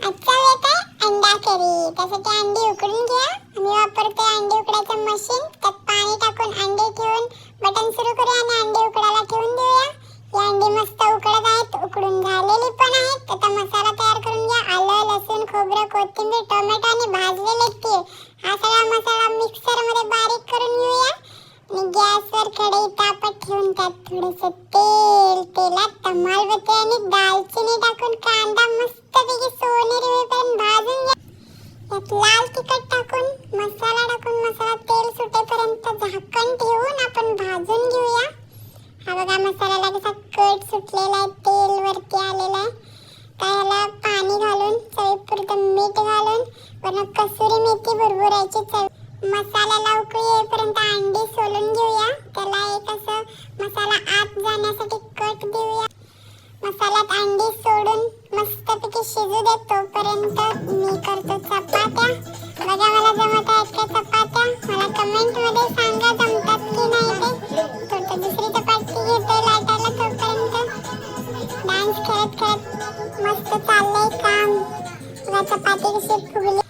आजचा वेळ आहे अंडा करी. त्यासाठी अंडी उकडून घ्या. मी वापरते अंडी उकडायचं मशीन. त्यात पाणी टाकून अंडे ठेवून बटन सुरू करूया आणि अंडे उकडायला ठेवून देऊया. ही अंडी मस्त उकडत आहेत, उकडून झालेली पण आहेत. आता मसाला तयार करून घ्या. आलं, लसूण, खोबरं, कोथिंबीर, टोमॅटो आणि भाजलेले तीळ हा सगळा मसाला मिक्सर मध्ये बारीक करून घेऊया. आणि गॅसवर कढई तापत ठेवून त्यात थोडंसं तेल, तेलात तमालपत्री आणि दालचिनी टाकून कांदा मस्तपैकी सोनेरी होईपर्यंत भाजून घ्या. त्यात लाल तिखट टाकून मसाला टाकून मसाला तेल सुटेपर्यंत झाकण ठेवून आपण भाजून घेऊया. हा बघा मसाल्याला कसा कट सुटलेला आहे, तेल वरती आलेला आहे. त्याला पाणी घालून चवीपुरतं मीठ घालून वरून कसुरी मेथी भुरभुरायची चव. मसाल्याला उकळी येईपर्यंत अंडी सोलून घेऊया. त्याला एक असं मसाला आत जाण्यासाठी कट देऊया. मसाल्यात अंडी सोडून मस्तपैकी शिजू दे. तोपर्यंत मी करतो चपात्या. बघा मला जमत आहेत का चपात्या? मला कमेंट मध्ये सांगा जमतात की नाही ते. थोडं दुसरी चपाती घेते लाटायला. तोपर्यंत डान्स खेळत खेळत मस्त चाललंय काम. बघा चपाती कशी फुगली.